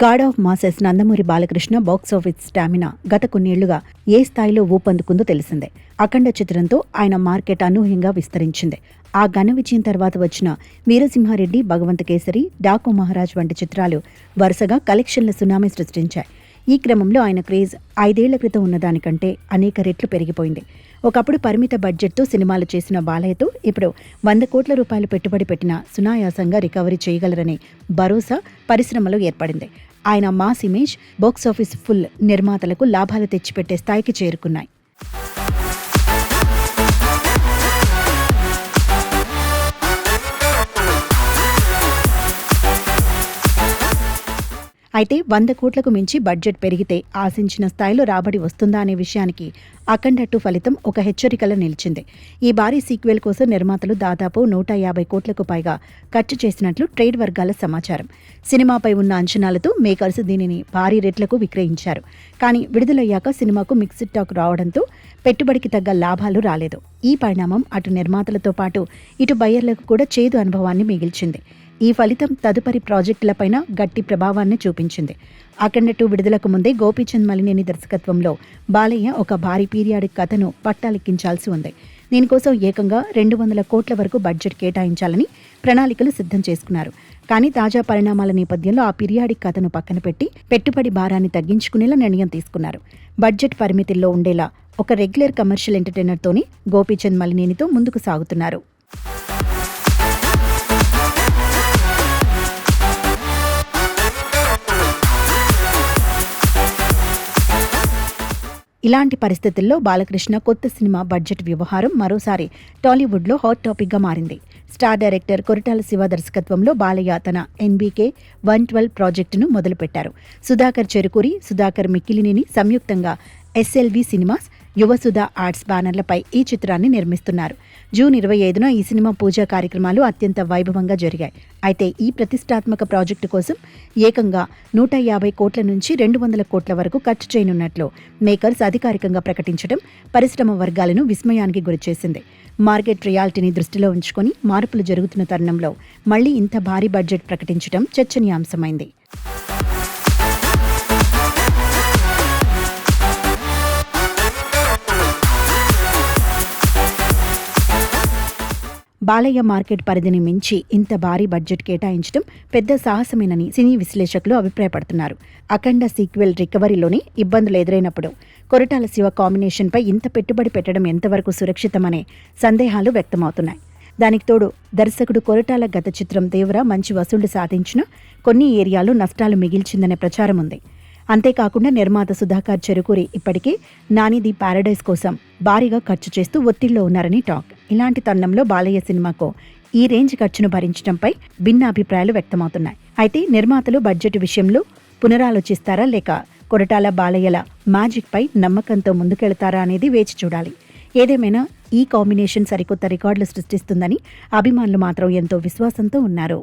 God of masses Nandamuri Balakrishna box office stamina గత కొన్నేళ్లుగా ఏ స్థాయిలో ఊపందుకుందో తెలిసిందే. అఖండ చిత్రంతో ఆయన మార్కెట్ అనూహ్యంగా విస్తరించింది. ఆ ఘన విజయం తర్వాత వచ్చిన వీరసింహారెడ్డి, భగవంత కేసరి, డాకు మహారాజ్ వంటి చిత్రాలు వరుసగా కలెక్షన్ల సునామీ సృష్టించాయి. ఈ క్రమంలో ఆయన క్రేజ్ 5 ఏళ్ల క్రితం ఉన్నదానికంటే అనేక రెట్లు పెరిగిపోయింది. ఒకప్పుడు పరిమిత బడ్జెట్తో సినిమాలు చేసిన బాలయ్యతో ఇప్పుడు 100 కోట్ల రూపాయలు పెట్టుబడి పెట్టినా సునాయాసంగా రికవరీ చేయగలరనే భరోసా పరిశ్రమలో ఏర్పడింది. ఆయన మాస్ ఇమేజ్, బాక్సాఫీస్ ఫుల్ నిర్మాతలకు లాభాలు తెచ్చిపెట్టే స్థాయికి చేరుకున్నాయి. అయితే 100 కోట్లకు మించి బడ్జెట్ పెరిగితే ఆశించిన స్థాయిలో రాబడి వస్తుందా అనే విషయానికి అఖండ 2 ఫలితం ఒక హెచ్చరికలా నిలిచింది. ఈ భారీ సీక్వెల్ కోసం నిర్మాతలు దాదాపు 150 కోట్లకు పైగా ఖర్చు చేసినట్లు ట్రేడ్ వర్గాల సమాచారం. సినిమాపై ఉన్న అంచనాలతో మేకర్స్ దీనిని భారీ రేట్లకు విక్రయించారు. కానీ విడుదలయ్యాక సినిమాకు మిక్స్డ్ టాక్ రావడంతో పెట్టుబడికి తగ్గ లాభాలు రాలేదు. ఈ పరిణామం అటు నిర్మాతలతో పాటు ఇటు బయ్యర్లకు కూడా చేదు అనుభవాన్ని మిగిల్చింది. ఈ ఫలితం తదుపరి ప్రాజెక్టులపైన గట్టి ప్రభావాన్ని చూపించింది. అఖండ 2 విడుదలకు ముందే గోపీచంద్ మలినేని దర్శకత్వంలో బాలయ్య ఒక భారీ పీరియాడిక్ కథను పట్టాలెక్కించాల్సి ఉంది. దీనికోసం ఏకంగా 200 కోట్ల వరకు బడ్జెట్ కేటాయించాలని ప్రణాళికలు సిద్ధం చేసుకున్నారు. కానీ తాజా పరిణామాల నేపథ్యంలో ఆ పీరియాడిక్ కథను పక్కన పెట్టి పెట్టుబడి భారాన్ని తగ్గించుకునేలా నిర్ణయం తీసుకున్నారు. బడ్జెట్ పరిమితుల్లో ఉండేలా ఒక రెగ్యులర్ కమర్షియల్ ఎంటర్టైనర్తోనే గోపీచంద్ మలినేనితో ముందుకు సాగుతున్నారు. ఇలాంటి పరిస్థితుల్లో బాలకృష్ణ కొత్త సినిమా బడ్జెట్ వ్యవహారం మరోసారి టాలీవుడ్లో హాట్ టాపిక్గా మారింది. స్టార్ డైరెక్టర్ కొరటాల శివ దర్శకత్వంలో బాలయ్య తన ఎన్బీకే 112 ప్రాజెక్టును మొదలుపెట్టారు. సుధాకర్ చెరుకూరి, సుధాకర్ మిక్కిలినేని సంయుక్తంగా ఎస్ఎల్వి సినిమాస్, యువసుధ ఆర్ట్స్ బ్యానర్లపై ఈ చిత్రాన్ని నిర్మిస్తున్నారు. జూన్ 25న ఈ సినిమా పూజా కార్యక్రమాలు అత్యంత వైభవంగా జరిగాయి. అయితే ఈ ప్రతిష్టాత్మక ప్రాజెక్టు కోసం ఏకంగా 150 కోట్ల నుంచి 200 కోట్ల వరకు ఖర్చు చేయనున్నట్లు మేకర్స్ అధికారికంగా ప్రకటించడం పరిశ్రమ వర్గాలను విస్మయానికి గురిచేసింది. మార్కెట్ రియాలిటీని దృష్టిలో ఉంచుకొని మార్పులు జరుగుతున్న తరుణంలో మళ్లీ ఇంత భారీ బడ్జెట్ ప్రకటించడం చర్చనీయాంశమైంది. బాలయ్య మార్కెట్ పరిధిని మించి ఇంత భారీ బడ్జెట్ కేటాయించడం పెద్ద సాహసమేనని సినీ విశ్లేషకులు అభిప్రాయపడుతున్నారు. అఖండ సీక్వెల్ రికవరీలోనే ఇబ్బందులు ఎదురైనప్పుడు కొరటాల శివ కాంబినేషన్పై ఇంత పెట్టుబడి పెట్టడం ఎంతవరకు సురక్షితమనే సందేహాలు వ్యక్తమవుతున్నాయి. దానికి తోడు దర్శకుడు కొరటాల గత చిత్రం దేవర మంచి వసూళ్లు సాధించినా కొన్ని ఏరియాలు నష్టాలు మిగిల్చిందనే ప్రచారం ఉంది. అంతేకాకుండా నిర్మాత సుధాకర్ చెరుకూరి ఇప్పటికే నాని ది ప్యారడైజ్ కోసం భారీగా ఖర్చు చేస్తూ ఒత్తిడిలో ఉన్నారని టాక్. ఇలాంటి తరుణంలో బాలయ్య సినిమాకు ఈ రేంజ్ ఖర్చును భరించడంపై భిన్న అభిప్రాయాలు వ్యక్తమవుతున్నాయి. అయితే నిర్మాతలు బడ్జెట్ విషయంలో పునరాలోచిస్తారా లేక కొరటాల బాలయ్యల మ్యాజిక్ పై నమ్మకంతో ముందుకెళ్తారా అనేది వేచి చూడాలి. ఏదేమైనా ఈ కాంబినేషన్ సరికొత్త రికార్డులు సృష్టిస్తుందని అభిమానులు మాత్రం ఎంతో విశ్వాసంతో ఉన్నారు.